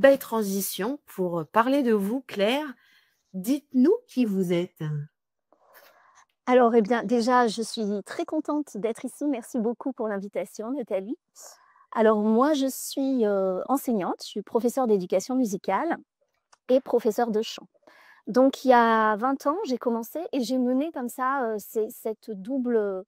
belle transition pour parler de vous, Claire. Dites-nous qui vous êtes. Alors, eh bien, déjà, je suis très contente d'être ici. Merci beaucoup pour l'invitation, Nathalie. Alors, moi, je suis enseignante, je suis professeure d'éducation musicale et professeure de chant. Donc, il y a 20 ans, j'ai commencé et j'ai mené comme ça cette double,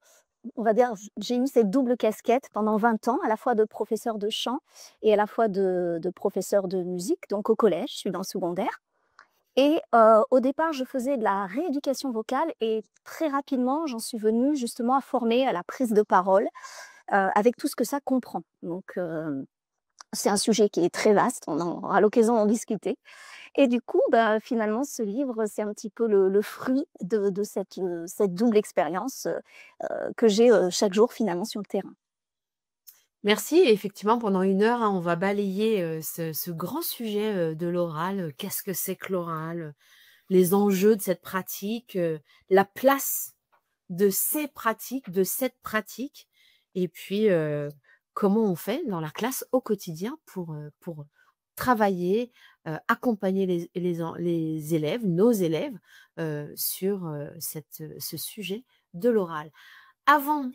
on va dire, j'ai eu cette double casquette pendant 20 ans, à la fois de professeur de chant et à la fois de professeur de musique, donc au collège, je suis dans le secondaire. Et au départ, je faisais de la rééducation vocale et très rapidement, j'en suis venue justement à former à la prise de parole, avec tout ce que ça comprend. Donc c'est un sujet qui est très vaste, on aura l'occasion d'en discuter. Et du coup, bah, finalement, ce livre, c'est un petit peu le fruit de cette double expérience, que j'ai, chaque jour finalement sur le terrain. Merci. Et effectivement, pendant 1 heure, hein, on va balayer ce grand sujet de l'oral. Qu'est-ce que c'est que l'oral? Les enjeux de cette pratique, la place de ces pratiques, de cette pratique, et puis comment on fait dans la classe au quotidien pour travailler, accompagner les élèves, nos élèves, sur ce sujet de l'oral. Avant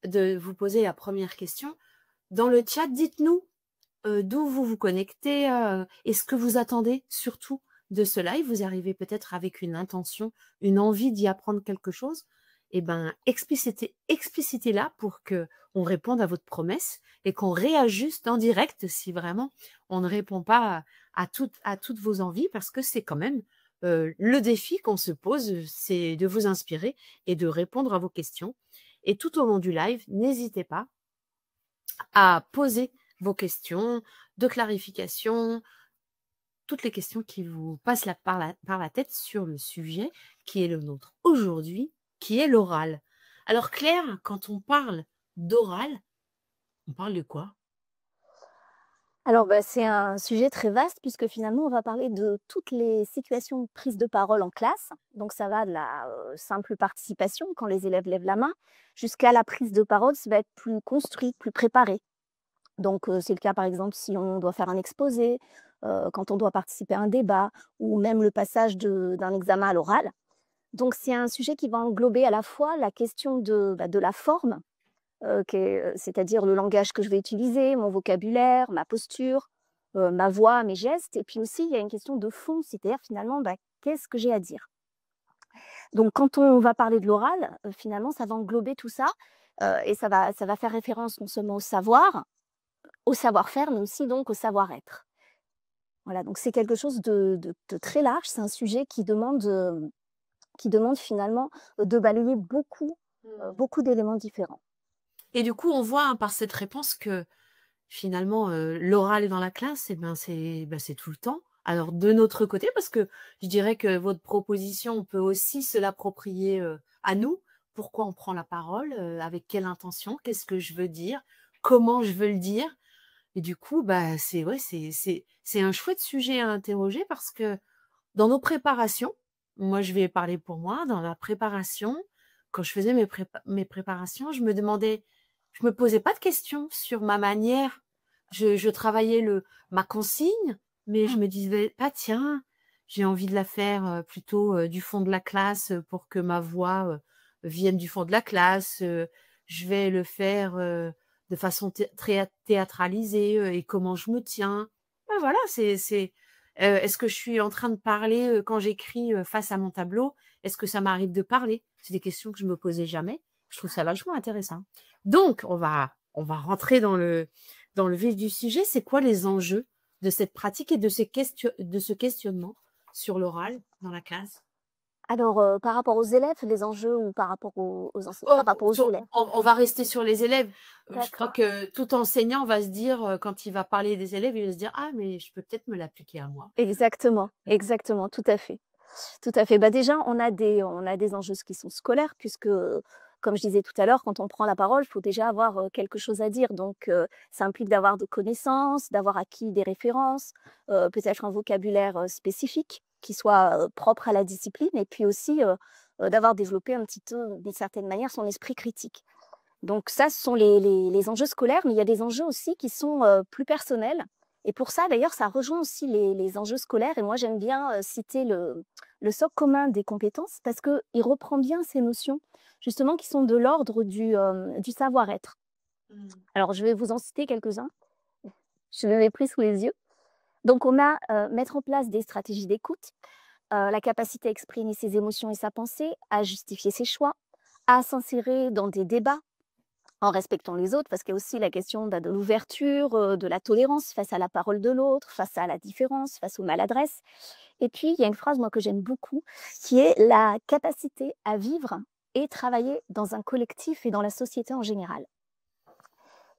de vous poser la première question, dans le chat, dites-nous d'où vous vous connectez et ce que vous attendez surtout de ce live. Vous arrivez peut-être avec une intention, une envie d'y apprendre quelque chose. Eh ben, explicitez-la pour que on réponde à votre promesse et qu'on réajuste en direct si vraiment on ne répond pas à toutes vos envies, parce que c'est quand même le défi qu'on se pose, c'est de vous inspirer et de répondre à vos questions. Et tout au long du live, n'hésitez pas à poser vos questions de clarification, toutes les questions qui vous passent par la tête sur le sujet qui est le nôtre aujourd'hui, qui est l'oral. Alors Claire, quand on parle d'oral, on parle de quoi? Alors, bah, c'est un sujet très vaste puisque finalement, on va parler de toutes les situations de prise de parole en classe. Donc, ça va de la simple participation, quand les élèves lèvent la main, jusqu'à la prise de parole, ça va être plus construit, plus préparé. Donc, c'est le cas, par exemple, si on doit faire un exposé, quand on doit participer à un débat ou même le passage d'un examen à l'oral. Donc, c'est un sujet qui va englober à la fois la question de la forme, c'est-à-dire le langage que je vais utiliser, mon vocabulaire, ma posture, ma voix, mes gestes. Et puis aussi, il y a une question de fond, c'est-à-dire finalement, bah, qu'est-ce que j'ai à dire? Donc quand on va parler de l'oral, finalement, ça va englober tout ça, et ça va faire référence non seulement au savoir-faire, mais aussi donc au savoir-être. Voilà, donc c'est quelque chose de très large. C'est un sujet qui demande finalement, de balayer beaucoup d'éléments différents. Et du coup, on voit hein, par cette réponse que finalement, l'oral est dans la classe, et ben, c'est tout le temps. Alors de notre côté, parce que je dirais que votre proposition, on peut aussi se l'approprier, à nous. Pourquoi on prend la parole? Avec quelle intention? Qu'est-ce que je veux dire? Comment je veux le dire? Et du coup, bah, c'est ouais, c'est un chouette sujet à interroger, parce que dans nos préparations, moi je vais parler pour moi, dans la préparation, quand je faisais mes préparations, je me posais pas de questions sur ma manière. Je travaillais ma consigne, mais je me disais pas: «Tiens, j'ai envie de la faire, plutôt, du fond de la classe, pour que ma voix, vienne du fond de la classe, je vais le faire, de façon théâtralisée, et comment je me tiens?» Bah, voilà, est-ce que je suis en train de parler, quand j'écris, face à mon tableau? Est-ce que ça m'arrive de parler? C'est des questions que je me posais jamais. Je trouve ça vachement intéressant. Donc on va rentrer dans le vif du sujet. C'est quoi les enjeux de cette pratique et de ce questionnement sur l'oral dans la classe? Alors, par rapport aux élèves, les enjeux ou par rapport aux enseignants? Oh, Par rapport aux élèves. on va rester sur les élèves. Je crois D'accord. que tout enseignant va se dire, quand il va parler des élèves, il va se dire: «Ah, mais je peux peut-être me l'appliquer à moi». Exactement, exactement, tout à fait. Tout à fait. Bah, déjà, on a des enjeux qui sont scolaires puisque, comme je disais tout à l'heure, quand on prend la parole, il faut déjà avoir, quelque chose à dire. Donc, ça implique d'avoir de connaissances, d'avoir acquis des références, peut-être un vocabulaire, spécifique qui soit, propre à la discipline et puis aussi, d'avoir développé un petit peu, d'une certaine manière, son esprit critique. Donc ça, ce sont les enjeux scolaires, mais il y a des enjeux aussi qui sont, plus personnels Et pour ça, d'ailleurs, ça rejoint aussi les enjeux scolaires. Et moi, j'aime bien citer le socle commun des compétences parce qu'il reprend bien ces notions, justement, qui sont de l'ordre du savoir-être. Mmh. Alors, je vais vous en citer quelques-uns. Je les ai pris sous les yeux. Donc, on a mettre en place des stratégies d'écoute, la capacité à exprimer ses émotions et sa pensée, à justifier ses choix, à s'insérer dans des débats en respectant les autres, parce qu'il y a aussi la question de l'ouverture, de la tolérance face à la parole de l'autre, face à la différence, face aux maladresses. Et puis, il y a une phrase, moi, que j'aime beaucoup, qui est la capacité à vivre et travailler dans un collectif et dans la société en général.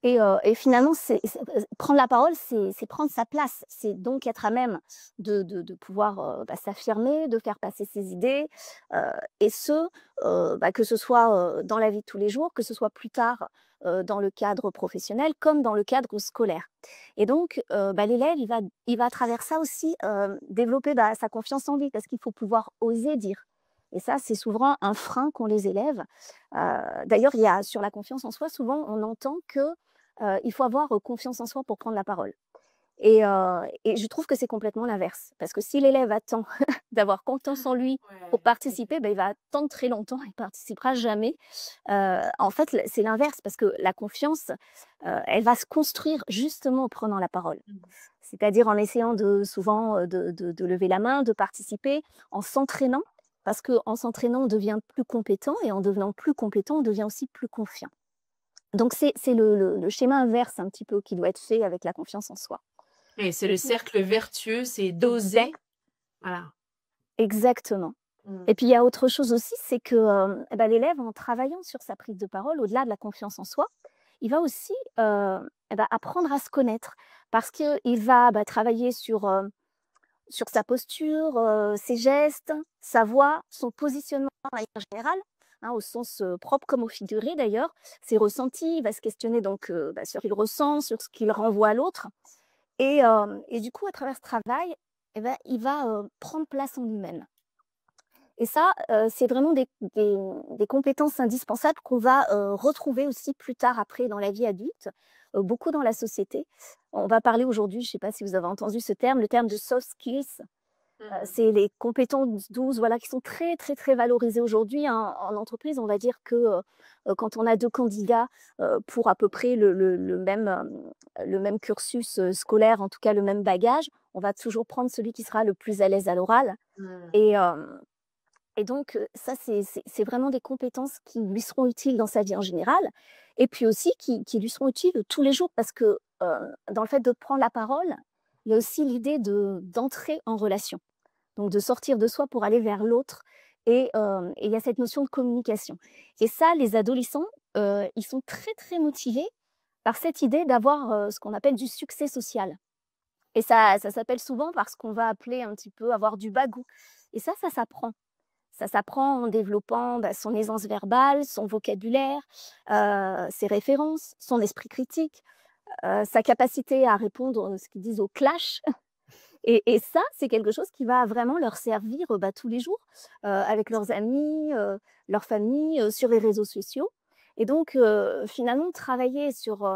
Et finalement, prendre la parole, c'est prendre sa place. C'est donc être à même de pouvoir, s'affirmer, de faire passer ses idées, heu et ce, que ce soit, dans la vie de tous les jours, que ce soit plus tard, dans le cadre professionnel, comme dans le cadre scolaire. Et donc, l'élève, il va à travers ça aussi, développer, sa confiance en lui, parce qu'il faut pouvoir oser dire. Et ça, c'est souvent un frein qu'ont les élèves. D'ailleurs, il y a sur la confiance en soi, souvent, on entend que il faut avoir confiance en soi pour prendre la parole. Et je trouve que c'est complètement l'inverse. Parce que si l'élève attend d'avoir confiance en lui pour Ouais, participer, il va attendre très longtemps, il ne participera jamais. En fait, c'est l'inverse, parce que la confiance, elle va se construire justement en prenant la parole. mmh. C'est-à-dire en essayant souvent de lever la main, de participer, en s'entraînant, parce qu'en s'entraînant, on devient plus compétent, et en devenant plus compétent, on devient aussi plus confiant. Donc c'est le schéma inverse un petit peu qui doit être fait avec la confiance en soi. Et c'est Et le puis cercle vertueux, c'est d'oser. exact Voilà. exactement. Mmh. Et puis il y a autre chose aussi, c'est que, l'élève, en travaillant sur sa prise de parole, au-delà de la confiance en soi, il va aussi, apprendre à se connaître. Parce qu'il va, travailler sur sa posture, ses gestes, sa voix, son positionnement de manière générale, hein, au sens, propre comme au figuré d'ailleurs, ses ressentis. Il va se questionner donc, sur ce qu'il ressent, sur ce qu'il renvoie à l'autre. Et du coup, à travers ce travail, il va, prendre place en lui-même. Et ça, c'est vraiment des compétences indispensables qu'on va, retrouver aussi plus tard après dans la vie adulte, beaucoup dans la société. On va parler aujourd'hui, je ne sais pas si vous avez entendu ce terme, le terme de soft skills. Mmh. C'est les compétences douces, voilà, qui sont très, très, très valorisées aujourd'hui, hein. En entreprise, on va dire que, quand on a 2 candidats, pour à peu près le même cursus, scolaire, en tout cas le même bagage, on va toujours prendre celui qui sera le plus à l'aise à l'oral. Mmh. Et hem et donc, ça, c'est vraiment des compétences qui lui seront utiles dans sa vie en général, et puis aussi qui lui seront utiles tous les jours, parce que, dans le fait de prendre la parole, il y a aussi l'idée d'entrer en relation. Donc de sortir de soi pour aller vers l'autre, et il y a cette notion de communication. Et ça, les adolescents, ils sont très, très motivés par cette idée d'avoir, ce qu'on appelle du succès social. Et ça s'appelle souvent parce qu'on va appeler un petit peu avoir du bagou. Et ça s'apprend. Ça s'apprend en développant, son aisance verbale, son vocabulaire, ses références, son esprit critique, sa capacité à répondre, ce qu'ils disent, au clash. Et ça, c'est quelque chose qui va vraiment leur servir, tous les jours, avec leurs amis, leur famille, sur les réseaux sociaux. Et donc, finalement, travailler sur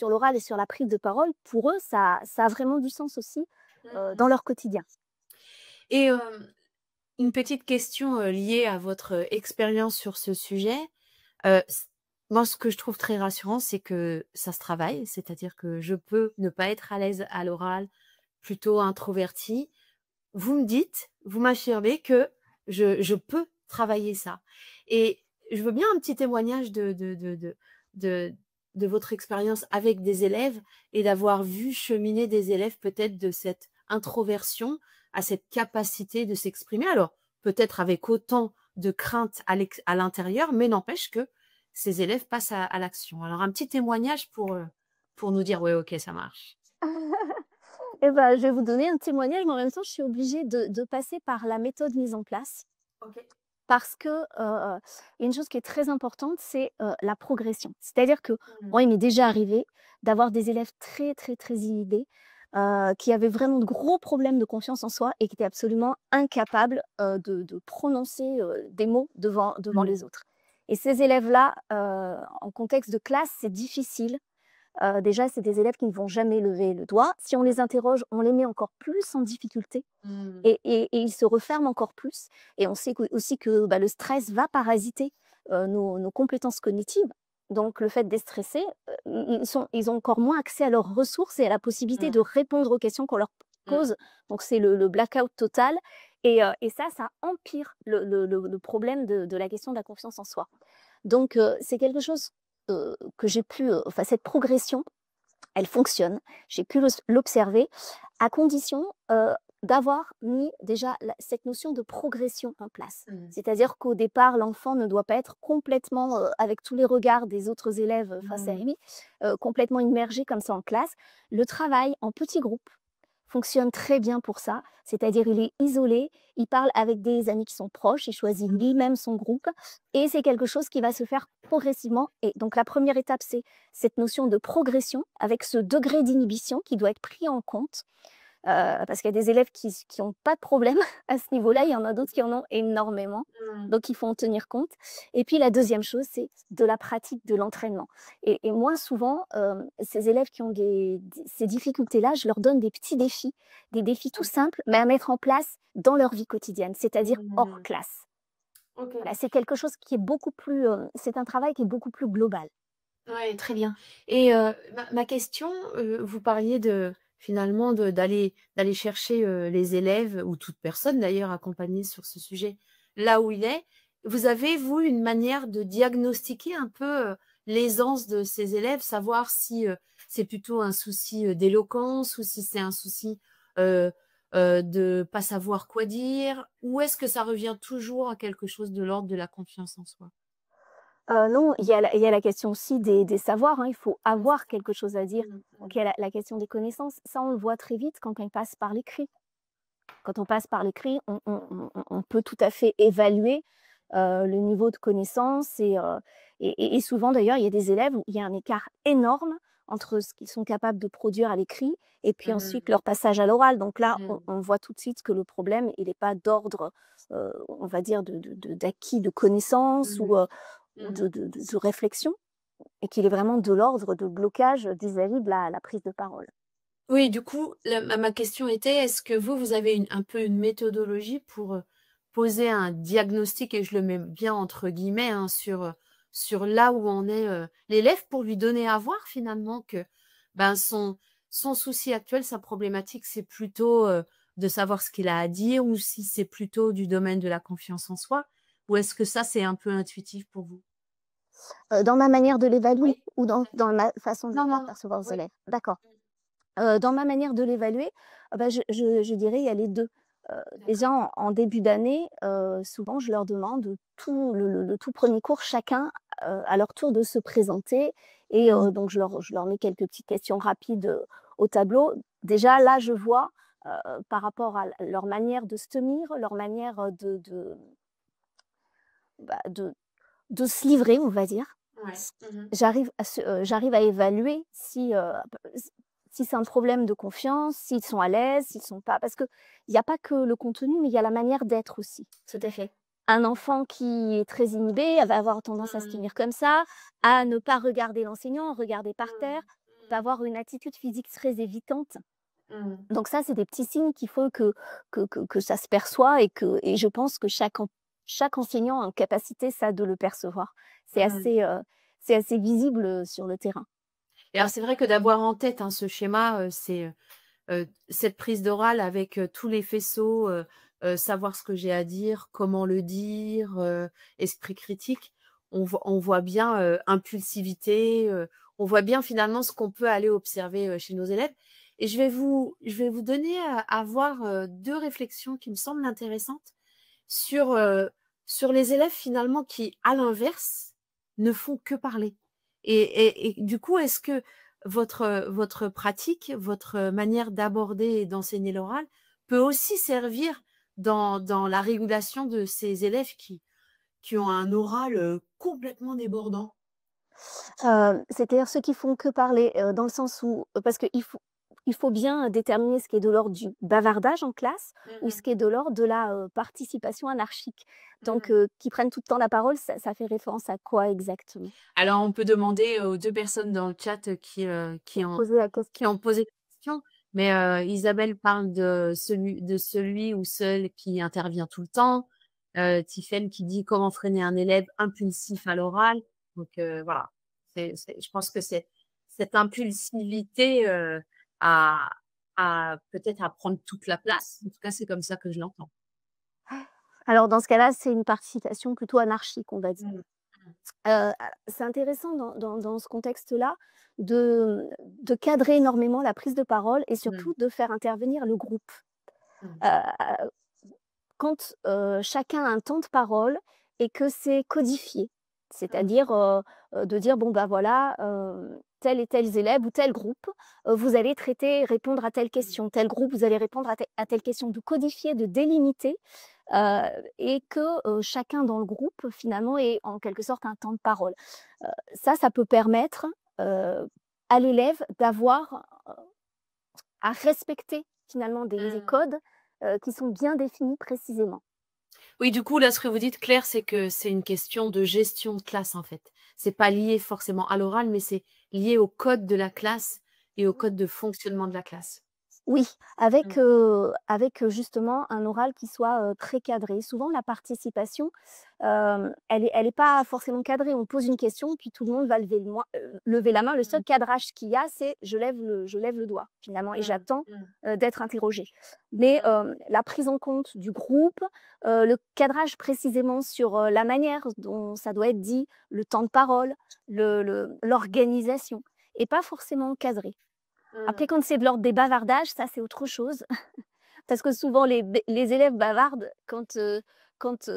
l'oral et sur la prise de parole, pour eux, ça a vraiment du sens aussi, Mmh. dans leur quotidien. Et une petite question, liée à votre, expérience sur ce sujet. S Moi, ce que je trouve très rassurant, c'est que ça se travaille, c'est-à-dire que je peux ne pas être à l'aise à l'oral, plutôt introvertie. Vous m'affirmez que je peux travailler ça, et je veux bien un petit témoignage de de votre expérience avec des élèves, et d'avoir vu cheminer des élèves peut-être de cette introversion à cette capacité de s'exprimer. Alors, peut-être avec autant de crainte à l'intérieur, mais n'empêche que ces élèves passent à l'action. Alors un petit témoignage pour nous dire: «Ouais, OK, ça marche». Et je vais vous donner un témoignage, mais en même temps, je suis obligée de passer par la méthode mise en place, OK. parce que, il y a une chose qui est très importante, c'est, la progression. C'est-à-dire que Mmh. moi, il m'est déjà arrivé d'avoir des élèves très, très, très inhibés, qui avaient vraiment de gros problèmes de confiance en soi et qui étaient absolument incapables, de prononcer, des mots devant Mmh. les autres. Et ces élèves-là, en contexte de classe, c'est difficile, Déjà, c'est des élèves qui ne vont jamais lever le doigt. Si on les interroge, on les met encore plus en difficulté Mmh. et ils se referment encore plus et on sait aussi que, bah, le stress va parasiter, nos compétences cognitives. Donc le fait d'être stressés, ils ont encore moins accès à leurs ressources et à la possibilité Mmh. de répondre aux questions qu'on leur Mmh. pose. Donc c'est le blackout total et ça empire le problème de la question de la confiance en soi. Donc c'est quelque chose, que j'ai pu, enfin cette progression, elle fonctionne. J'ai pu l'observer à condition, d'avoir mis déjà cette notion de progression en place. Mmh. C'est-à-dire qu'au départ, l'enfant ne doit pas être complètement, avec tous les regards des autres élèves face à Mmh. lui, complètement immergé comme ça en classe. Le travail en petits groupes fonctionne très bien pour ça, c'est-à-dire il est isolé, il parle avec des amis qui sont proches, il choisit lui-même son groupe et c'est quelque chose qui va se faire progressivement. Et donc la première étape, c'est cette notion de progression avec ce degré d'inhibition qui doit être pris en compte. Parce qu'il y a des élèves qui ont pas de problème à ce niveau-là, il y en a d'autres qui en ont énormément, Mmh. donc il faut en tenir compte. Et puis la deuxième chose, c'est de la pratique, de l'entraînement. Et moi souvent, ces élèves qui ont ces difficultés-là, je leur donne des défis tout simples, mais à mettre en place dans leur vie quotidienne, c'est-à-dire hors Mmh. classe. OK. Voilà, c'est quelque chose qui est beaucoup plus, c'est un travail qui est beaucoup plus global. Ouais, très bien. Et ma question, vous parliez de finalement d'aller chercher, les élèves ou toute personne d'ailleurs accompagnée sur ce sujet, là où il est. Vous avez, vous, une manière de diagnostiquer un peu, l'aisance de ces élèves? Savoir si, c'est plutôt un souci, d'éloquence ou si c'est un souci, heu de pas savoir quoi dire? Ou est-ce que ça revient toujours à quelque chose de l'ordre de la confiance en soi? Non, il y a la question aussi des savoirs, hein, il faut Mmh. C'est avoir ça. quelque chose à dire. Mmh mh. Donc il y a la question des connaissances. Ça, on le voit très vite quand on passe par l'écrit. Quand on passe par l'écrit, on peut tout à fait évaluer, le niveau de connaissance et souvent d'ailleurs, il y a des élèves où il y a un écart énorme entre ce qu'ils sont capables de produire à l'écrit et puis ensuite Mmh. leur passage à l'oral. Donc là, on Mmh. on voit tout de suite que le problème, il n'est pas d'ordre, on va dire d'acquis de connaissances Mmh. ou Mmh. de réflexion et qu'il est vraiment de l'ordre de blocage vis-à-vis de la prise de parole. Oui, du coup, ma question était, est-ce que vous, vous avez un peu une méthodologie pour, poser un diagnostic et je le mets bien entre guillemets, hein, sur là où en est, l'élève pour lui donner à voir finalement que, ben, son souci actuel, sa problématique, c'est plutôt, de savoir ce qu'il a à dire ou si c'est plutôt du domaine de la confiance en soi? Ou est-ce que ça, c'est un peu intuitif pour vous? Dans ma manière de l'évaluer Oui, ou tout à fait. dans ma façon de le Non, faire non, percevoir aux oui. élèves? D'accord. Dans ma manière de l'évaluer, bah, je dirais il y a les 2. D'accord. Déjà en début d'année, souvent je leur demande tout le tout premier cours, chacun, à leur tour de se présenter et Mmh. donc je leur mets quelques petites questions rapides, au tableau. Déjà là, je vois, par rapport à leur manière de se tenir, leur manière, bah, de se livrer, on va dire. Ouais. S Mmh. j'arrive à évaluer si c'est un problème de confiance, s'ils sont à l'aise, s'ils sont pas parce qu'il y a pas que le contenu, mais il y a la manière d'être aussi. Tout à fait. Un enfant qui est très inhibé, elle va avoir tendance à se Mmh. tenir comme ça, à ne pas regarder l'enseignant, regarder par Mmh. terre, va Mmh. avoir une attitude physique très évitante. Mmh. Donc ça, c'est des petits signes qu'il faut que ça se perçoit et je pense que chaque enseignant a en capacité, ça, de le percevoir. C'est Mmh. assez, heu, c'est assez visible, sur le terrain. Et alors c'est vrai que d'avoir en tête, hein, ce schéma, c'est, cette prise d'oral avec, tous les faisceaux, savoir ce que j'ai à dire, comment le dire, esprit critique. On voit bien, impulsivité, on voit bien finalement ce qu'on peut aller observer, chez nos élèves et je vais vous donner à voir, 2 réflexions qui me semblent intéressantes sur, sur les élèves finalement qui, à l'inverse, ne font que parler et du coup, est-ce que votre pratique, votre manière d'aborder et d'enseigner l'oral peut aussi servir dans la régulation de ces élèves qui ont un oral, complètement débordant? C'est-à-dire ceux qui font que parler, dans le sens où parce qu'il il faut bien déterminer ce qui est de l'ordre du bavardage en classe ou Mmh ce qui est de l'ordre de la participation anarchique. Donc, mh. qui prennent tout le temps la parole, ça fait référence à quoi exactement? Alors on peut demander aux 2 personnes dans le chat, Pour poser la qui question. ont posé la question, mais Isabelle parle de celui ou celle qui intervient tout le temps. Tiffaine qui dit: «Comment freiner un élève impulsif à l'oral?» Donc voilà, c'est je pense que c'est cette impulsivité, à peut-être à prendre toute la place. En tout cas, c'est comme ça que je l'entends. Alors dans ce cas-là, c'est une participation plutôt anarchique, on va dire. Mmh. Heu, c'est intéressant dans ce contexte-là de cadrer énormément la prise de parole et Mmh. surtout de faire intervenir le groupe. Mmh. Heu, quand, chacun a un temps de parole et que c'est codifié, Mmh. c'est-à-dire, de dire: «Bon, bah, voilà, tels et tels élèves ou tel groupe, vous allez traiter répondre à telle Mmh. question. Tel groupe, vous allez répondre à telle question». De codifier, de délimiter, heu et que, chacun dans le groupe, finalement, ait en quelque sorte un temps de parole. Ça peut permettre, heu, à l'élève d'avoir, à respecter finalement des Mmh. codes, qui sont bien définis précisément. Oui, du coup, là, ce que vous dites, Claire, c'est que c'est une question de gestion de classe, en fait. C'est pas lié forcément à l'oral, mais c'est lié au code de la classe et au code de fonctionnement de la classe. Oui, Mmh. avec, justement un oral qui soit, très cadré. Souvent la participation, elle est pas forcément cadrée. On pose une question, puis tout le monde va lever la main. Le seul Mmh. cadrage qu'il y a, c'est je lève le doigt finalement et Mmh. j'attends, Mmh. d'être interrogée. Mais, Mmh. la prise en compte du groupe, le cadrage précisément sur, la manière dont ça doit être dit, le temps de parole, l'organisation et pas forcément cadré. Mmh. Après, quand c'est de l'ordre des bavardages, ça, c'est autre chose. Parce que souvent les élèves bavardent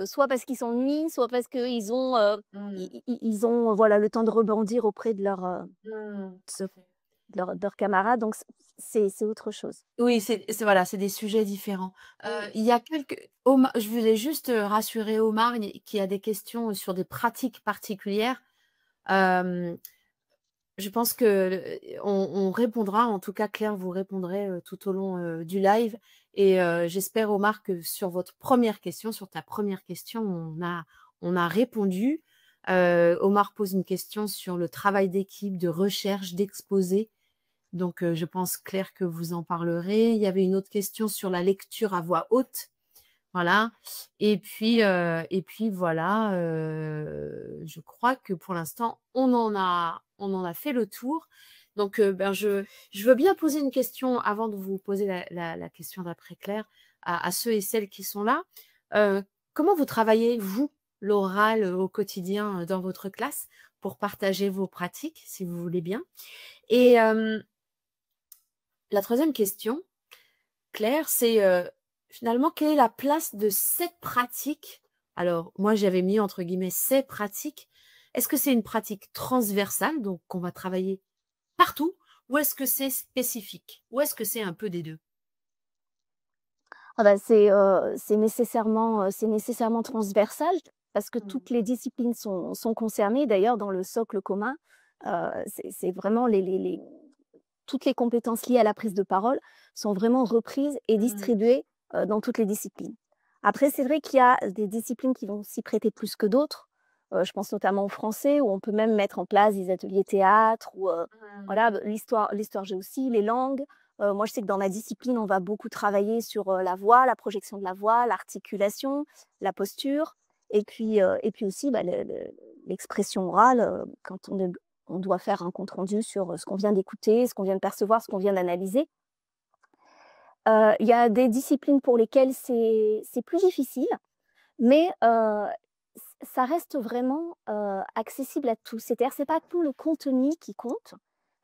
soit parce qu'ils s'ennuient, soit parce qu'ils ont, Mmh. ils ont, voilà, le temps de rebondir auprès de Mmh. Tout de à fait. de leurs camarades, donc c'est autre chose. Oui, c'est voilà, c'est des sujets différents. Mmh. Il y a quelques Oma je voulais juste, rassurer Omar, qui a des questions sur des pratiques particulières. Hem Je pense que, on répondra, en tout cas Claire, vous répondrez, tout au long, du live et j'espère Omar que sur votre première question, sur ta première question, on a répondu. Omar pose une question sur le travail d'équipe, de recherche, d'exposé, donc je pense Claire que vous en parlerez. Il y avait une autre question sur la lecture à voix haute. Voilà et puis voilà, je crois que pour l'instant, on en a fait le tour. Donc ben, je veux bien poser une question avant de vous poser la question d'après Claire, à ceux et celles qui sont là. Heu, Comment vous travaillez, vous, l'oral, au quotidien, dans votre classe? Pour partager vos pratiques, si vous voulez bien. Et la troisième question, Claire, c'est, finalement, quelle est la place de cette pratique? Alors, moi, j'avais mis entre guillemets «ces pratiques». Est-ce que c'est une pratique transversale, donc qu'on va travailler partout? Ou est-ce que c'est spécifique? Ou est-ce que c'est un peu des 2? Ah bah, c'est nécessairement transversal parce que Mmh. toutes les disciplines sont concernées. D'ailleurs, dans le socle commun, c'est vraiment les toutes les compétences liées à la prise de parole sont vraiment reprises et Mmh. distribuées, dans toutes les disciplines. Après, c'est vrai qu'il y a des disciplines qui vont s'y prêter plus que d'autres. Je pense notamment au français où on peut même mettre en place des ateliers théâtre ou, Mmh. voilà, l'histoire géo aussi, les langues. Moi, je sais que dans ma discipline, on va beaucoup travailler sur, la voix, la projection de la voix, l'articulation, la posture et puis aussi, bah, l'expression orale, quand on doit faire un compte rendu sur, ce qu'on vient d'écouter, ce qu'on vient de percevoir, ce qu'on vient d'analyser. Il y a des disciplines pour lesquelles c'est plus difficile, mais ça reste vraiment, accessible à tous. C'est-à-dire, c'est pas tout le contenu qui compte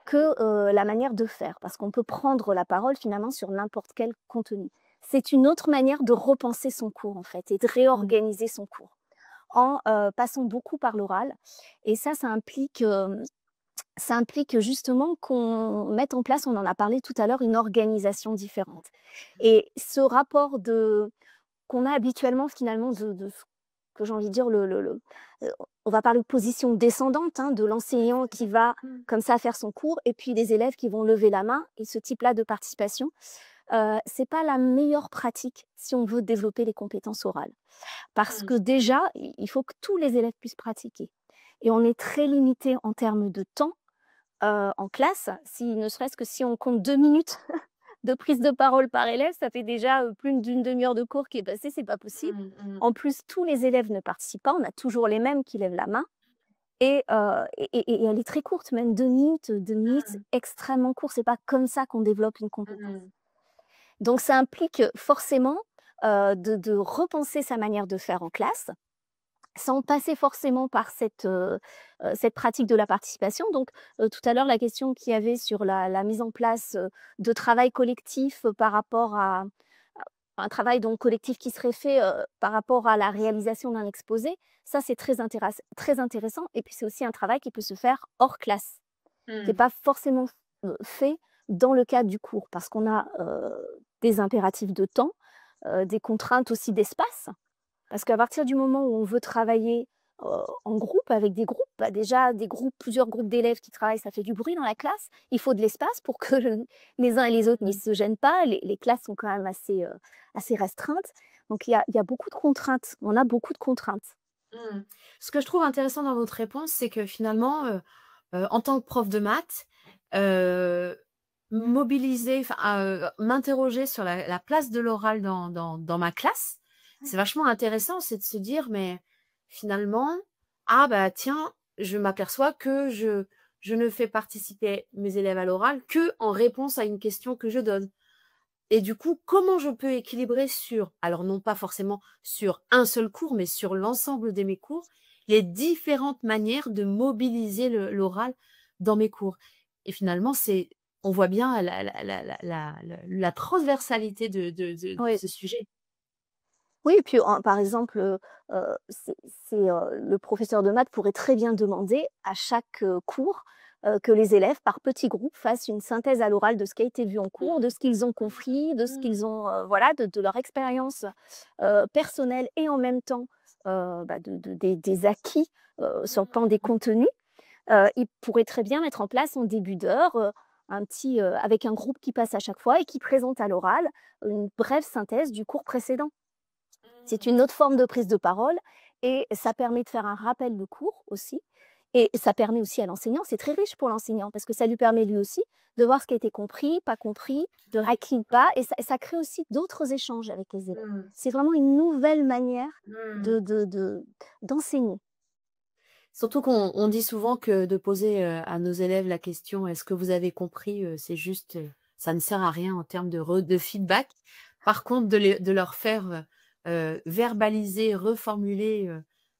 que, la manière de faire, parce qu'on peut prendre la parole finalement sur n'importe quel contenu. C'est une autre manière de repenser son cours en fait et de Mmh. réorganiser son cours en, passant beaucoup par l'oral et ça implique justement qu'on mette en place, on en a parlé tout à l'heure, une organisation différente et ce rapport de qu'on a habituellement finalement de que j'ai envie de dire, on va parler de position descendante, hein, de l'enseignant qui va Mmh. comme ça faire son cours et puis des élèves qui vont lever la main et ce type-là de participation, c'est pas la meilleure pratique si on veut développer les compétences orales. Parce Mmh. que déjà, il faut que tous les élèves puissent pratiquer et on est très limité en termes de temps, en classe. Si ne serait-ce que si on compte 2 minutes de prise de parole par élève, ça fait déjà, plus d'une demi-heure de cours qui est passée, c'est pas possible. Mmh. Mmh. En plus, tous les élèves ne participent pas, on a toujours les mêmes qui lèvent la main et elle est très courte, même 2 minutes, Mmh. extrêmement court. C'est pas comme ça qu'on développe une compétence. Mmh. Donc ça implique forcément, de repenser sa manière de faire en classe, sans passer forcément par cette pratique de la participation. Donc, tout à l'heure, la question qu'il y avait sur la mise en place, de travail collectif, par rapport à un travail donc collectif qui serait fait, par rapport à la réalisation d'un exposé, ça c'est très intéressant et puis c'est aussi un travail qui peut se faire hors classe. C'est Mmh. pas forcément fait dans le cadre du cours parce qu'on a, des impératifs de temps, des contraintes aussi d'espace. Parce qu'à partir du moment où on veut travailler, en groupe, avec des groupes, bah, déjà des groupes plusieurs groupes d'élèves qui travaillent, ça fait du bruit dans la classe. Il faut de l'espace pour que les uns et les autres ne Mmh. se gênent pas. Les classes sont quand même assez restreintes. Donc il y a beaucoup de contraintes. On a beaucoup de contraintes. Mmh. Ce que je trouve intéressant dans votre réponse, c'est que finalement, en tant que prof de maths, heu, mobiliser, enfin, m'interroger sur la place de l'oral dans ma classe, c'est vachement intéressant. C'est de se dire: «Mais finalement, ah bah tiens, je m'aperçois que je ne fais participer mes élèves à l'oral que en réponse à une question que je donne». Et du coup, comment je peux équilibrer sur, alors non pas forcément sur un seul cours, mais sur l'ensemble de mes cours, les différentes manières de mobiliser l'oral dans mes cours? Et finalement, on voit bien la transversalité de Oui. ce sujet. Oui, et puis par exemple, le professeur de maths pourrait très bien demander à chaque, cours, que les élèves, par petits groupes, fassent une synthèse à l'oral de ce qui a été vu en cours, de ce qu'ils ont compris, de ce Mmh. qu'ils ont, voilà, de leur expérience, personnelle et en même temps, bah, des acquis, sur le plan des contenus. Il pourrait très bien mettre en place en début d'heure, un petit, avec un groupe qui passe à chaque fois et qui présente à l'oral une brève synthèse du cours précédent. C'est Mmh. une autre forme de prise de parole et ça permet de faire un rappel de cours aussi et ça permet aussi à l'enseignant, c'est très riche pour l'enseignant parce que ça lui permet lui aussi de voir ce qui a été compris, pas compris, Tout à fait. acquis ou pas et ça crée aussi d'autres échanges avec les élèves. Mmh. C'est vraiment une nouvelle manière Mmh. de d'enseigner. Surtout qu'on dit souvent que de poser, à nos élèves la question: «Est-ce que vous avez compris?» C'est juste, ça ne sert à rien en termes de feedback. Par contre, de leur faire, verbaliser, reformuler,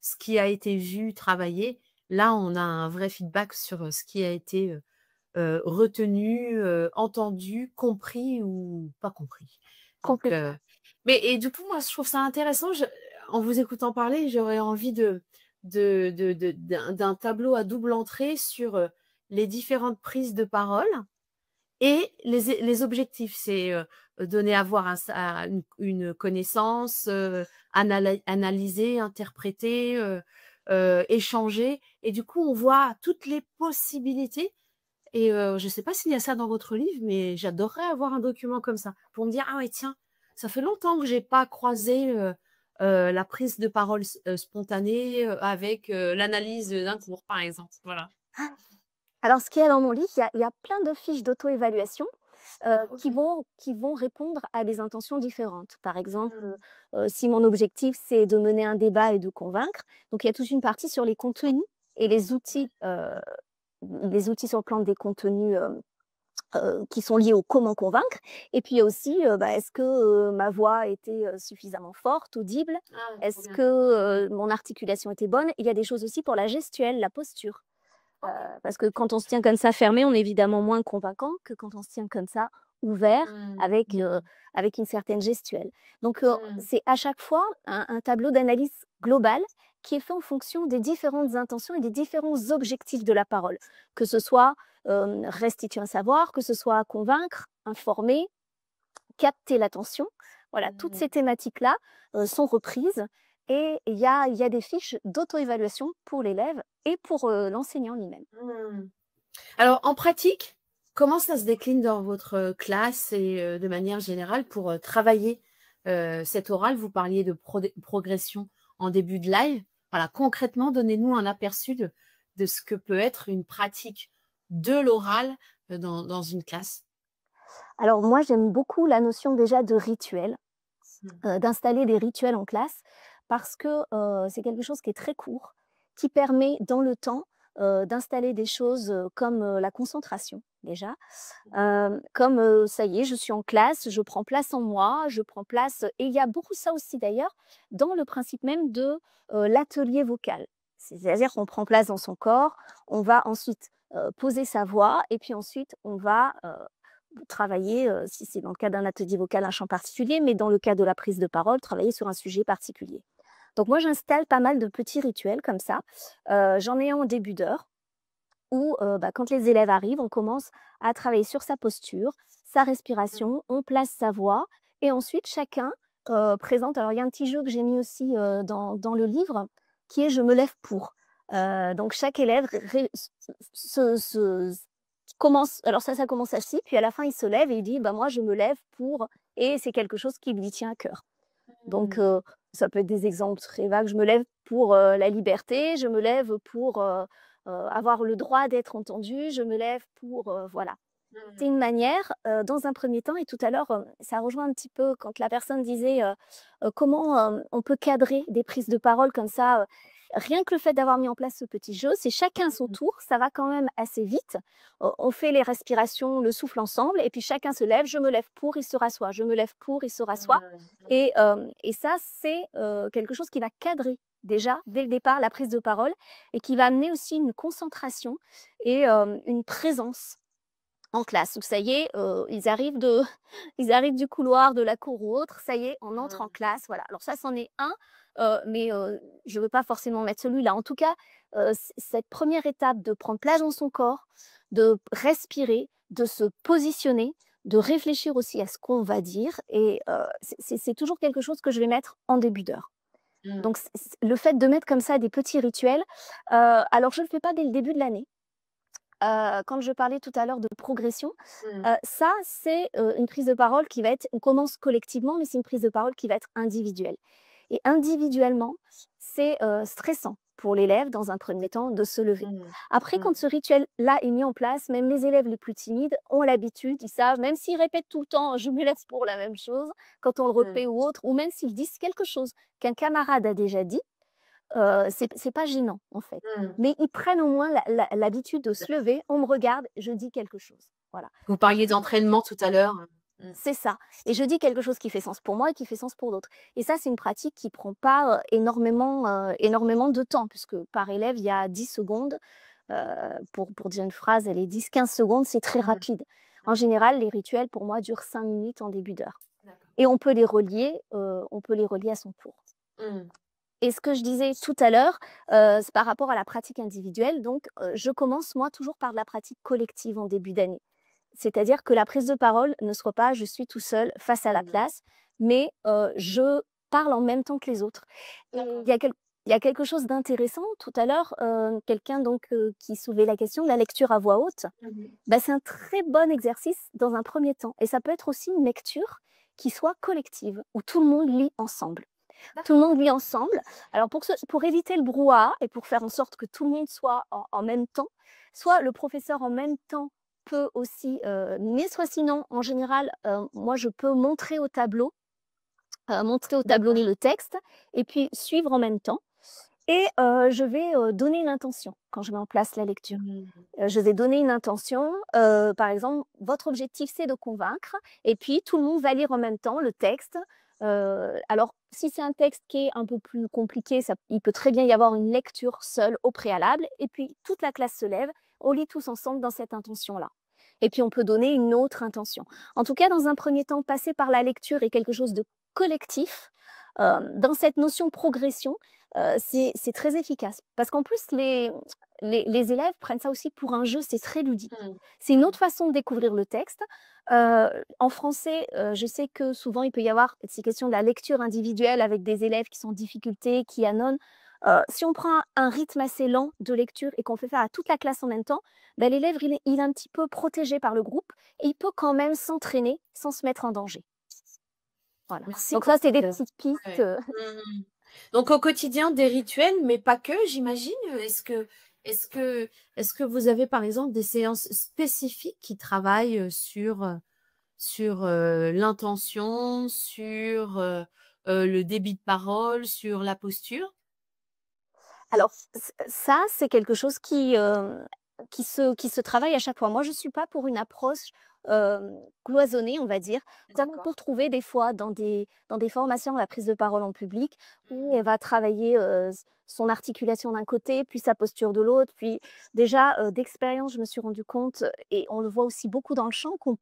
ce qui a été vu, travaillé, là, on a un vrai feedback sur, ce qui a été, retenu, entendu, compris ou pas compris. Donc Complètement. mais et du coup, moi, je trouve ça intéressant. En vous écoutant parler, j'aurais envie d'un tableau à double entrée sur, les différentes prises de parole et les objectifs. C'est, donner à voir une connaissance, analyser, interpréter, échanger et du coup, on voit toutes les possibilités et je ne sais pas s'il y a ça dans votre livre, mais j'adorerais avoir un document comme ça pour me dire: «Ah ouais, tiens, ça fait longtemps que j'ai pas croisé, la prise de parole spontanée, avec, l'analyse, d'un cours», par exemple. Voilà. Alors ce qu'il y a dans mon livre, il y a plein de fiches d'auto-évaluation, qui OK. vont répondre à des intentions différentes. Par exemple, Mmh. si mon objectif, c'est de mener un débat et de convaincre, donc il y a toute une partie sur les contenus et les outils sur le plan des contenus, qui sont liés au comment convaincre et puis il y a aussi, bah, est-ce que, ma voix était, suffisamment forte, audible? Ah, trop Est-ce bien. que, Mmh. mon articulation était bonne? Il y a des choses aussi pour la gestuelle, la posture. OK. Parce que quand on se tient comme ça fermé, on est évidemment moins convaincant que quand on se tient comme ça ouvert Mmh. avec, Mmh. avec une certaine gestuelle. Donc, Mmh. c'est à chaque fois un tableau d'analyse globale qui est fait en fonction des différentes intentions et des différents objectifs de la parole. Que ce soit, restituer un savoir, que ce soit convaincre, informer, capter l'attention. Voilà, toutes Mmh. ces thématiques-là, sont reprises et il y a des fiches d'auto-évaluation pour l'élève et pour l'enseignant lui-même. Mmh. Alors, en pratique, comment ça se décline dans votre classe et de manière générale pour travailler cet oral? Vous parliez de progression en début de live. Voilà, concrètement, donnez-nous un aperçu de ce que peut être une pratique de l'oral dans une classe. Alors moi, j'aime beaucoup la notion déjà de rituel, Mmh. d'installer des rituels en classe parce que, c'est quelque chose qui est très court, qui permet dans le temps, d'installer des choses, comme, la concentration déjà, comme, ça y est, je suis en classe, je prends place en moi, je prends place et il y a beaucoup ça aussi d'ailleurs dans le principe même de, l'atelier vocal. C'est-à-dire qu'on prend place dans son corps, on va ensuite, poser sa voix et puis ensuite on va, travailler, si c'est dans le cas d'un atelier vocal, un chant particulier, mais dans le cas de la prise de parole, travailler sur un sujet particulier. Donc moi, j'installe pas mal de petits rituels comme ça. J'en ai un en début d'heure où, quand les élèves arrivent, on commence à travailler sur sa posture, sa respiration, on place sa voix et ensuite chacun, présente alors il y a un petit jeu que j'ai mis aussi, dans le livre qui est «Je me lève pour». Donc chaque élève ré se commence alors ça commence assis, puis à la fin il se lève et il dit: «Bah, moi je me lève pour» et c'est quelque chose qui lui tient à cœur. Donc Mmh. ça peut être des exemples très vagues. Je me lève pour, la liberté, je me lève pour, avoir le droit d'être entendu, je me lève pour, voilà. C'est Mmh. une manière, dans un premier temps et tout à l'heure, ça rejoint un petit peu quand la personne disait, comment, on peut cadrer des prises de parole comme ça, rien que le fait d'avoir mis en place ce petit jeu, c'est chacun son Mmh. tour, ça va quand même assez vite. On fait les respirations, le souffle ensemble et puis chacun se lève, je me lève pour, il se rassoit, je me lève pour, il se rassoit Mmh. et ça c'est, quelque chose qui va cadrer déjà dès le départ la prise de parole et qui va amener aussi une concentration et une présence en classe où ça y est, ils arrivent de ils arrivent du couloir, de la cour ou autre, ça y est, on entre en Mmh. classe, voilà. Alors ça, c'en est un, mais je ne veux pas forcément mettre celui-là. En tout cas, cette première étape de prendre place dans son corps, de respirer, de se positionner, de réfléchir aussi à ce qu'on va dire et c'est toujours quelque chose que je vais mettre en début d'heure. Mmh. Donc le fait de mettre comme ça des petits rituels, alors je ne le fais pas dès le début de l'année. Quand je parlais tout à l'heure de progression, Mmh. ça c'est, une prise de parole qui va être on commence collectivement, mais c'est une prise de parole qui va être individuelle et individuellement, c'est, stressant pour l'élève dans un premier temps de se lever. Mmh. Après Mmh. quand ce rituel-là est mis en place, même les élèves les plus timides ont l'habitude, ils savent, même s'ils répètent tout le temps: «Je me lève pour» la même chose, quand on le Mmh. refait ou autre, ou même s'ils disent quelque chose qu'un camarade a déjà dit, c'est pas gênant, en fait. Mmh. Mais ils prennent au moins l'habitude de se lever, on me regarde, je dis quelque chose. Voilà, Vous parliez d'entraînement tout à l'heure. Mmh. c'est ça et je dis quelque chose qui fait sens pour moi et qui fait sens pour d'autres et ça, c'est une pratique qui prend pas, énormément de temps puisque par élève, il y a 10 secondes, pour dire une phrase, allez 10-15 secondes, c'est très Mmh. rapide. En général, les rituels, pour moi, durent 5 minutes en début d'heure D'accord. et on peut les relier à son tour. Mmh. Et ce que je disais tout à l'heure, c'est par rapport à la pratique individuelle, donc je commence moi toujours par la pratique collective en début d'année. C'est-à-dire que la prise de parole ne soit pas: «Je suis tout seul face à la Mmh. classe», mais je parle en même temps que les autres. Et D'accord. il y a quelque chose d'intéressant tout à l'heure, quelqu'un donc qui soulevait la question de la lecture à voix haute. Mmh mh. Bah, c'est un très bon exercice dans un premier temps et ça peut être aussi une lecture qui soit collective, où tout le monde lit ensemble. Tout le D'accord. monde lit ensemble. Alors pour éviter le brouhaha et pour faire en sorte que tout le monde soit en même temps, soit le professeur en même temps peut aussi, mais soit sinon en général, moi je peux montrer au tableau D'accord. le texte et puis suivre en même temps et je vais, donner une intention quand je mets en place la lecture. Mmh. Je vais donner une intention, par exemple: «Votre objectif, c'est de convaincre» et puis tout le monde va lire en même temps le texte. Alors si c'est un texte qui est un peu plus compliqué, il peut très bien y avoir une lecture seule au préalable et puis toute la classe se lève, on lit tous ensemble dans cette intention-là et puis on peut donner une autre intention. En tout cas, dans un premier temps, passer par la lecture est quelque chose de collectif, dans cette notion progression, c'est très efficace parce qu'en plus les élèves prennent ça aussi pour un jeu, c'est très ludique. Mmh. C'est une autre façon de découvrir le texte. En français, je sais que souvent il peut y avoir ces questions de la lecture individuelle avec des élèves qui sont en difficulté, qui annonnent. Si on prend un rythme assez lent de lecture et qu'on fait faire à toute la classe en même temps, bah, l'élève il est un petit peu protégé par le groupe et il peut quand même s'entraîner sans se mettre en danger. Voilà. Merci Donc pour ça, c'est des cette, petites pistes, ouais. Mmh. Donc au quotidien, des rituels, mais pas que, j'imagine? Est-ce que est-ce que vous avez, par exemple, des séances spécifiques qui travaillent, sur l'intention, le débit de parole, sur la posture? Alors ça, c'est quelque chose qui se travaille à chaque fois. Moi, je suis pas pour une approche, cloisonnée, on va dire, comme on D'accord. peut trouver des fois dans des formations à la prise de parole en public, où Mmh. elle va travailler, son articulation d'un côté, puis sa posture de l'autre. Puis déjà, d'expérience, je me suis rendu compte, et on le voit aussi beaucoup dans le chant, qu'on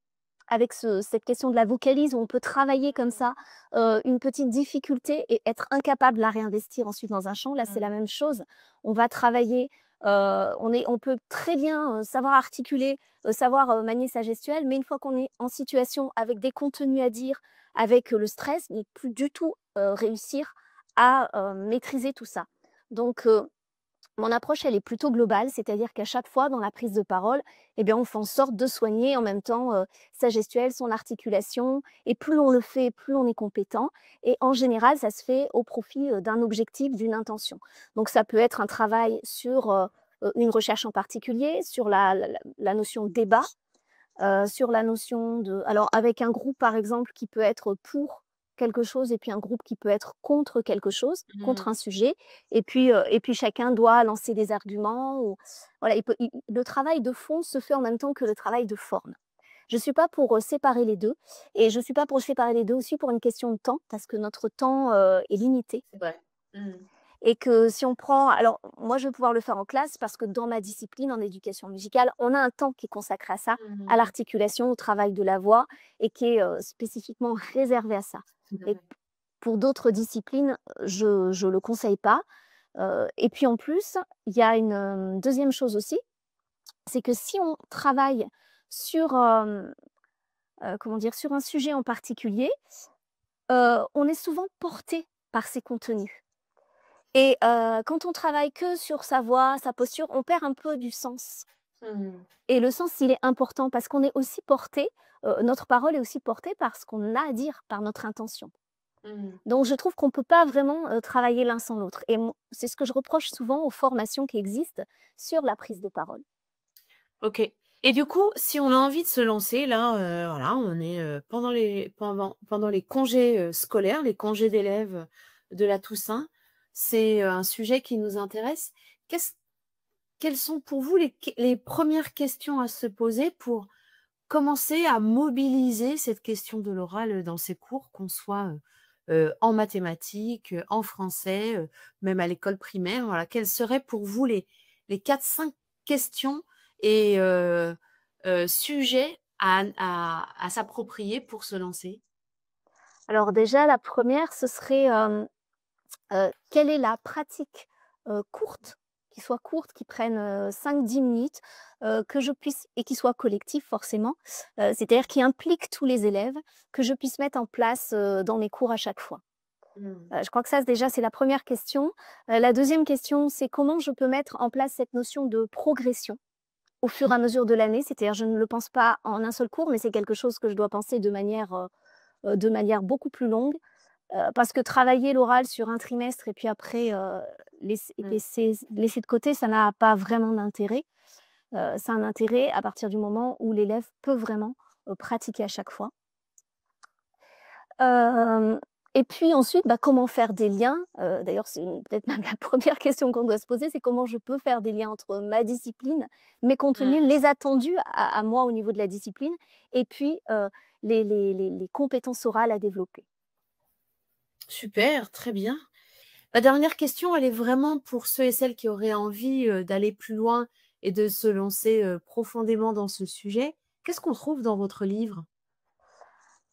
avec cette question de la vocalise, où on peut travailler comme ça, une petite difficulté et être incapable de la réinvestir ensuite dans un chant. Là, c'est la Mmh. même chose. On va travailler, on peut très bien, savoir articuler, savoir, manier sa gestuelle, mais une fois qu'on est en situation avec des contenus à dire, avec, le stress, ne plus du tout, réussir à, maîtriser tout ça. Donc mon approche, elle est plutôt globale, c'est-à-dire qu'à chaque fois dans la prise de parole, eh bien, on fait en sorte de soigner en même temps, sa gestuelle, son articulation, et plus on le fait, plus on est compétent, et en général, ça se fait au profit, d'un objectif, d'une intention. Donc ça peut être un travail sur, une recherche en particulier, sur la notion de débat, sur la notion de alors avec un groupe par exemple qui peut être pour quelque chose et puis un groupe qui peut être contre quelque chose, Mmh. contre un sujet, et puis chacun doit lancer des arguments, ou voilà, le travail de fond se fait en même temps que le travail de forme. Je suis pas pour, séparer les 2, et je suis pas pour séparer les 2 aussi pour une question de temps, parce que notre temps, est limité. C'est vrai. Mmh. Et que si on prend alors moi, je vais pouvoir le faire en classe parce que dans ma discipline, en éducation musicale, on a un temps qui est consacré à ça, à Mmh. l'articulation, au travail de la voix, et qui est, spécifiquement réservé à ça. Tout à Et fait. pour d'autres disciplines, je le conseille pas, et puis en plus, il y a une, 2e chose aussi, c'est que si on travaille sur, comment dire? Sur un sujet en particulier, on est souvent porté par ces contenus. Et quand on travaille que sur sa voix, sa posture, on perd un peu du sens. Mmh. Et le sens, il est important parce qu'on est aussi porté, notre parole est aussi portée par ce qu'on a à dire, par notre intention. Mmh. Donc je trouve qu'on ne peut pas vraiment, travailler l'un sans l'autre, et c'est ce que je reproche souvent aux formations qui existent sur la prise de parole. OK, et du coup, si on a envie de se lancer là, voilà, on est, pendant les congés, scolaires, les congés d'élèves de la Toussaint, c'est, un sujet qui nous intéresse. Qu'est-ce Quelles sont pour vous les premières questions à se poser pour commencer à mobiliser cette question de l'oral, dans ces cours, qu'on soit, en mathématiques, en français, même à l'école primaire, voilà. Quelles seraient pour vous les 4-5 questions et sujets à s'approprier pour se lancer? Alors déjà, la première, ce serait, quelle est la pratique, courte, qui prenne, 5-10 minutes, que je puisse, et qui soit collective forcément, c'est-à-dire qui implique tous les élèves, que je puisse mettre en place, dans mes cours à chaque fois. Mmh. Je crois que ça, déjà, c'est la première question. La 2e question, c'est comment je peux mettre en place cette notion de progression au fur et à mesure de l'année. C'est-à-dire, je ne le pense pas en un seul cours, mais c'est quelque chose que je dois penser de manière beaucoup plus longue. Parce que travailler l'oral sur un trimestre et puis après, Mmh. laisser de côté, ça n'a pas vraiment d'intérêt. Ça a un intérêt à partir du moment où l'élève peut vraiment, pratiquer à chaque fois. Hem Et puis ensuite, bah, comment faire des liens? D'ailleurs, c'est peut-être même la première question qu'on doit se poser, c'est comment je peux faire des liens entre ma discipline, mes contenus, Mmh. les attendus à moi au niveau de la discipline, et puis, les compétences orales à développer. Super, très bien. Ma dernière question, elle est vraiment pour ceux et celles qui auraient envie, d'aller plus loin et de se lancer, profondément dans ce sujet. Qu'est-ce qu'on trouve dans votre livre?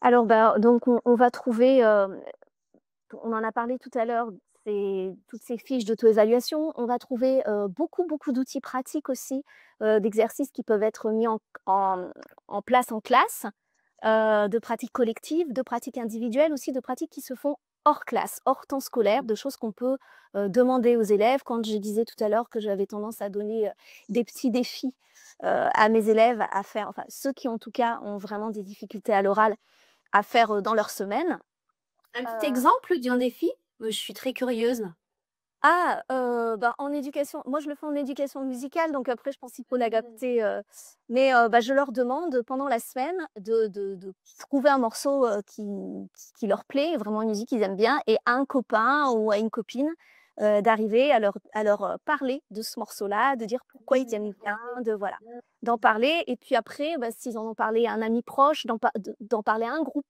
Alors, bah, donc on va trouver, on en a parlé tout à l'heure, toutes ces fiches d'auto-évaluation. On va trouver beaucoup, beaucoup d'outils pratiques aussi, d'exercices qui peuvent être mis en, en place en classe, de pratiques collectives, de pratiques individuelles aussi, de pratiques qui se font hors classe, hors temps scolaire, de choses qu'on peut demander aux élèves. Quand je disais tout à l'heure que j'avais tendance à donner des petits défis à mes élèves à faire, enfin ceux qui en tout cas ont vraiment des difficultés à l'oral, à faire dans leur semaine. Un petit exemple d'un défi? Je suis très curieuse. Bah, en éducation, moi je le fais en éducation musicale, donc après je pense qu'il faut l'adapter, mais bah, je leur demande pendant la semaine de trouver un morceau, qui leur plaît, vraiment une musique qu'ils aiment bien, et à un copain ou à une copine, d'arriver à leur parler de ce morceau-là, de dire pourquoi ils aiment bien, voilà, d'en parler, et puis après, bah, s'ils en ont parlé à un ami proche, d'en parler à un groupe,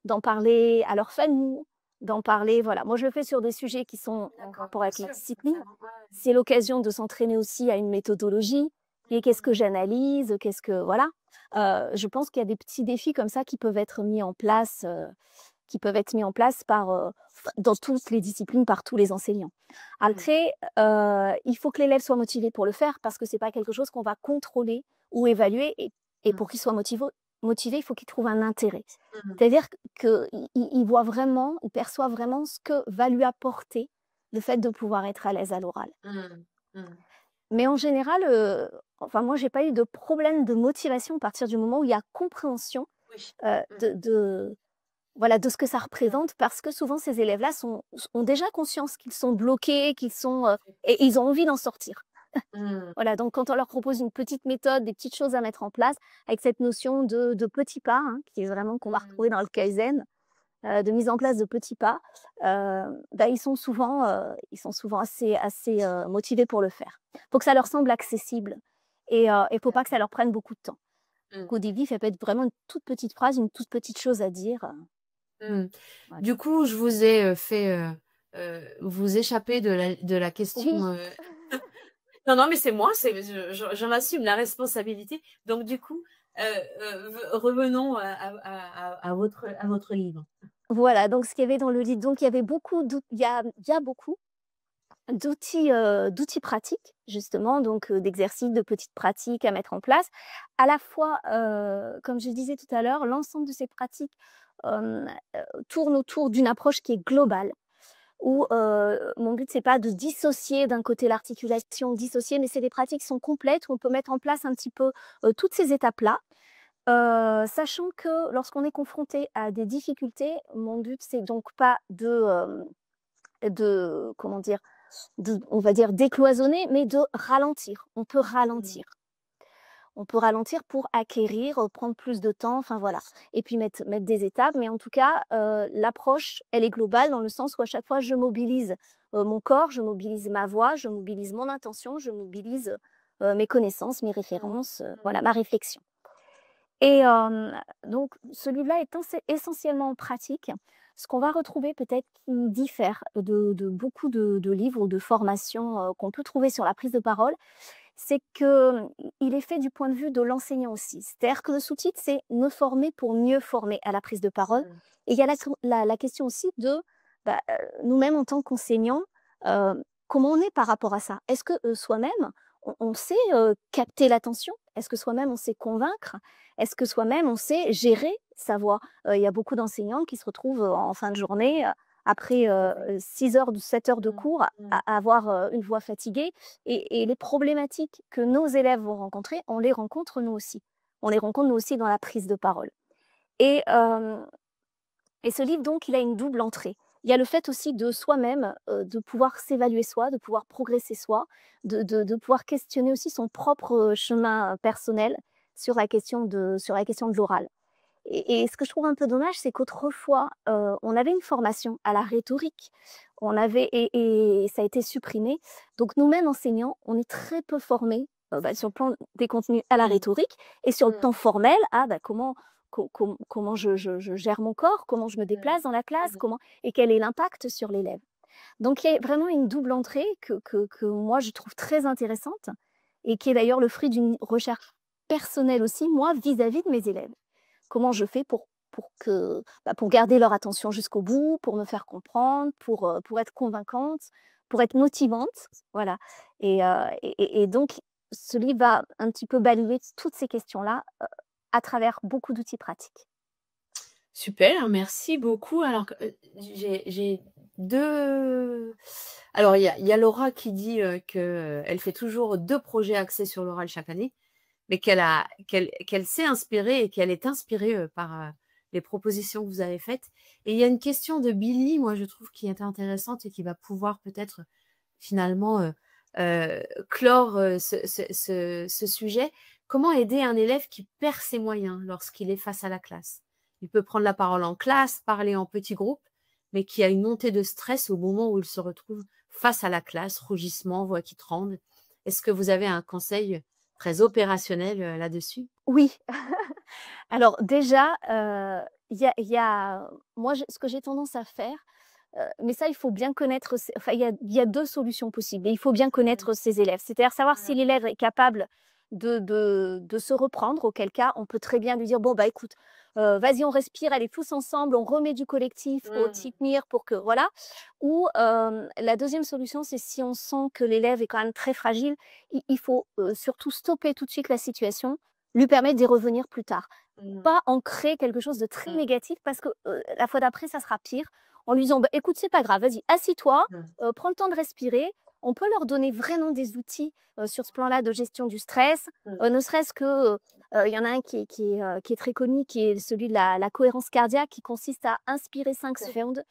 d'en parler à leur famille, d'en parler, voilà. Moi, je le fais sur des sujets qui sont en rapport avec ma discipline. C'est l'occasion de s'entraîner aussi à une méthodologie. Et qu'est-ce que j'analyse, qu'est-ce que voilà. Je pense qu'il y a des petits défis comme ça qui peuvent être mis en place, dans toutes les disciplines, par tous les enseignants. Après, il faut que l'élève soit motivé pour le faire, parce que c'est pas quelque chose qu'on va contrôler ou évaluer, et pour qu'il soit motivé, il faut qu'il trouve un intérêt. C'est-à-dire qu'il voit vraiment, il perçoit vraiment ce que va lui apporter le fait de pouvoir être à l'aise à l'oral. Mais en général, enfin moi, j'ai pas eu de problème de motivation à partir du moment où il y a compréhension Oui. voilà, de ce que ça représente, parce que souvent ces élèves-là ont déjà conscience qu'ils sont bloqués, et ils ont envie d'en sortir. Voilà, donc quand on leur propose une petite méthode, des petites choses à mettre en place, avec cette notion de petits pas, hein, qui est vraiment qu'on va retrouver dans le Kaizen, de mise en place de petits pas, bah, ils sont souvent assez motivés pour le faire. Il faut que ça leur semble accessible, et il faut pas que ça leur prenne beaucoup de temps. Donc, au début, ça peut être vraiment une toute petite phrase, une toute petite chose à dire. Voilà. Du coup, je vous ai fait vous échapper de la question. Oui. Non, non, mais c'est moi, j'en assume la responsabilité. Donc, du coup, revenons à votre livre. Voilà, donc ce qu'il y avait dans le livre, donc il y avait il y a beaucoup d'outils pratiques, justement, donc d'exercices, de petites pratiques à mettre en place. À la fois, comme je disais tout à l'heure, l'ensemble de ces pratiques tourne autour d'une approche qui est globale, où mon but, c'est pas de dissocier d'un côté l'articulation, mais c'est des pratiques qui sont complètes, où on peut mettre en place un petit peu toutes ces étapes-là. Sachant que lorsqu'on est confronté à des difficultés, mon but, c'est donc pas comment dire, on va dire décloisonner, mais de ralentir. On peut ralentir. On peut ralentir pour acquérir, prendre plus de temps, enfin voilà. Et puis mettre des étapes, mais en tout cas, l'approche, elle est globale, dans le sens où à chaque fois, je mobilise mon corps, je mobilise ma voix, je mobilise mon intention, je mobilise mes connaissances, mes références, voilà, ma réflexion. Et donc ce livre-là est essentiellement pratique. Ce qu'on va retrouver peut-être qui diffère de beaucoup de livres ou de formations qu'on peut trouver sur la prise de parole, c'est qu'il est fait du point de vue de l'enseignant aussi. C'est-à-dire que le sous-titre, c'est « Me former pour mieux former à la prise de parole ». Et il y a la question aussi de nous-mêmes en tant qu'enseignants, comment on est par rapport à ça? Est-ce que soi-même, on sait capter l'attention? Est-ce que soi-même, on sait convaincre? Est-ce que soi-même, on sait gérer sa voix? Il y a beaucoup d'enseignants qui se retrouvent en fin de journée, après 6 heures ou 7 heures de cours, à avoir une voix fatiguée. Et les problématiques que nos élèves vont rencontrer, on les rencontre nous aussi. On les rencontre nous aussi dans la prise de parole. Et ce livre, donc, il a une double entrée. Il y a le fait aussi de soi-même, de pouvoir s'évaluer soi, de pouvoir progresser soi, de pouvoir questionner aussi son propre chemin personnel sur la question de l'oral. Et ce que je trouve un peu dommage, c'est qu'autrefois, on avait une formation à la rhétorique, et ça a été supprimé. Donc nous-mêmes, enseignants, on est très peu formés sur le plan des contenus à la rhétorique, et sur le plan formel, comment je gère mon corps, comment je me déplace dans la classe, et quel est l'impact sur l'élève. Donc il y a vraiment une double entrée que moi je trouve très intéressante, et qui est d'ailleurs le fruit d'une recherche personnelle aussi, moi, vis-à-vis de mes élèves. Comment je fais pour pour garder leur attention jusqu'au bout, pour me faire comprendre, pour être convaincante, pour être motivante, voilà. Et donc ce livre va un petit peu balayer toutes ces questions-là, à travers beaucoup d'outils pratiques. Super, merci beaucoup. Alors que, j'ai 2 alors il y a Laura qui dit, que, elle fait toujours 2 projets axés sur l'oral chaque année, mais qu'elle s'est inspirée et qu'elle est inspirée, par, les propositions que vous avez faites. Et il y a une question de Billy, moi je trouve qui est intéressante et qui va pouvoir peut-être finalement, heu, clore, ce sujet. Comment aider un élève qui perd ses moyens lorsqu'il est face à la classe? Il peut prendre la parole en classe, parler en petit groupe, mais qui a une montée de stress au moment où il se retrouve face à la classe, rougissement, voix qui tremble. Est-ce que vous avez un conseil très opérationnel, là-dessus? Oui, alors déjà, il y a moi je ce que j'ai tendance à faire, mais ça il faut bien connaître ses enfin il y a 2 solutions possibles et il faut bien Mmh. connaître ses élèves. C'est-à-dire savoir si Voilà. l'élève est capable de se reprendre, auquel cas on peut très bien lui dire: «Bon bah écoute, vas-y on respire, allez tous ensemble, on remet du collectif, faut Mmh. t'y tenir pour que» voilà. Ou, la deuxième solution, c'est si on sent que l'élève est quand même très fragile, il faut, surtout stopper tout de suite la situation, lui permettre d'y revenir plus tard. Mmh. Pas ancrer quelque chose de très Mmh. négatif parce que, la fois d'après, ça sera pire. En lui disant: «Bah, écoute, c'est pas grave, vas-y, assis-toi, Mmh. prends le temps de respirer». On peut leur donner vraiment des outils, sur ce plan-là de gestion du stress, Mmh. ne serait-ce que, il y en a un qui est très connu, qui est celui de la cohérence cardiaque, qui consiste à inspirer 5 OK. secondes, Mmh.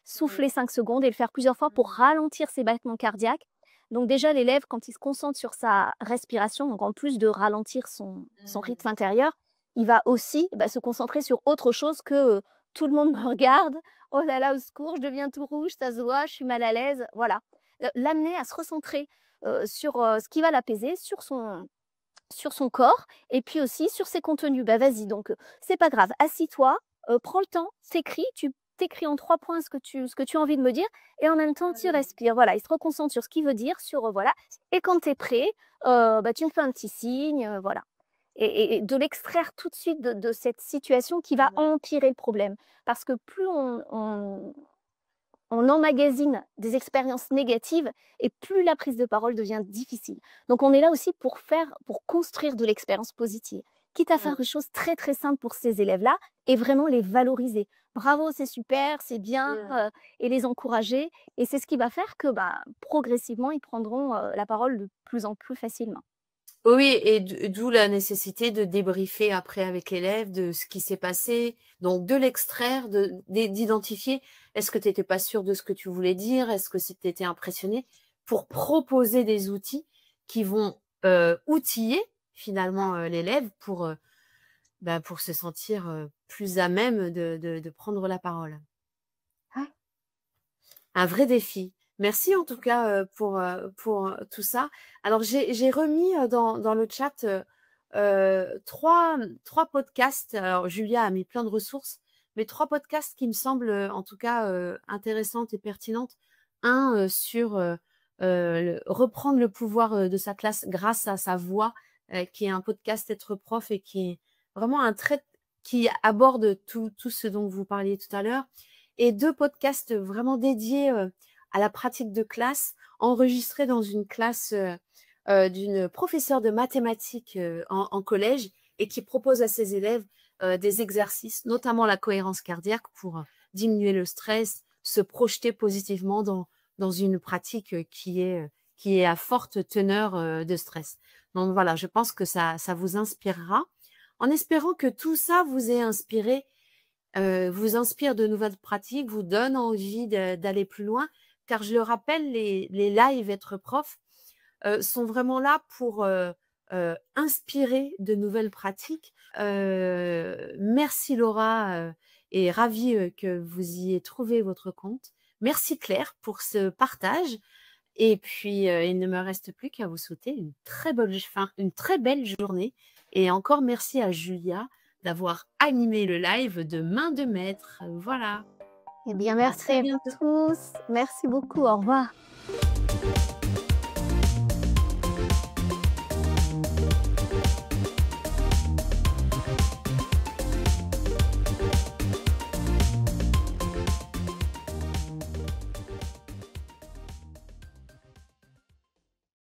souffler 5 secondes et le faire plusieurs fois pour Mmh. ralentir ses battements cardiaques. Donc déjà, l'élève, quand il se concentre sur sa respiration, donc en plus de ralentir son Mmh. rythme intérieur, il va aussi, bah, se concentrer sur autre chose que, «Tout le monde me regarde, oh là là, au secours, je deviens tout rouge, ça se voit, je suis mal à l'aise», voilà. L'amener à se recentrer, sur, ce qui va l'apaiser, sur son corps et puis aussi sur ses contenus. Bah, vas-y donc, c'est pas grave, assis-toi, prends le temps, tu t'écris en 3 points ce que tu as envie de me dire et en même temps tu Mmh. respires. Voilà, il se reconcentre sur ce qu'il veut dire, sur, voilà et quand tu es prêt, bah, tu me fais un petit signe, voilà et de l'extraire tout de suite de cette situation qui va Mmh. empirer le problème. Parce que plus on emmagasine des expériences négatives et plus la prise de parole devient difficile. Donc on est là aussi pour construire de l'expérience positive, quitte à faire Mmh. des choses très très simples pour ces élèves-là et vraiment les valoriser. Bravo, c'est super, c'est bien, Mmh. et les encourager. Et c'est ce qui va faire que bah, progressivement, ils prendront la parole de plus en plus facilement. Oui, et d'où la nécessité de débriefer après avec l'élève de ce qui s'est passé, donc de l'extraire, d'identifier, est-ce que tu étais pas sûr de ce que tu voulais dire? Est-ce que tu étais impressionné? Pour proposer des outils qui vont, outiller finalement, l'élève pour se sentir, plus à même de prendre la parole. Ouais. Un vrai défi. Merci en tout cas, pour tout ça. Alors j'ai remis, dans le chat, 3 podcasts. Alors Julia a mis plein de ressources, mais 3 podcasts qui me semblent, en tout cas, intéressantes et pertinentes. Un, sur, le reprendre le pouvoir, de sa classe grâce à sa voix, qui est un podcast Être prof et qui est vraiment un trait qui aborde tout ce dont vous parliez tout à l'heure, et 2 podcasts vraiment dédiés, à la pratique de classe, enregistrés dans une classe, d'une professeure de mathématiques, en collège, et qui propose à ses élèves, des exercices, notamment la cohérence cardiaque pour, diminuer le stress, se projeter positivement dans une pratique, qui est à forte teneur, de stress. Donc voilà, je pense que ça vous inspirera. En espérant que tout ça vous inspire de nouvelles pratiques, vous donne envie d'aller plus loin, car je le rappelle, les lives Être prof, sont vraiment là pour, inspirer de nouvelles pratiques. Merci Laura, et ravie, que vous y ayez trouvé votre compte. Merci Claire pour ce partage, et puis, il ne me reste plus qu'à vous souhaiter une très belle journée, et encore merci à Julia d'avoir animé le live de main de maître. Voilà, Eh bien, à merci très à vous bientôt. tous. Merci beaucoup. Au revoir.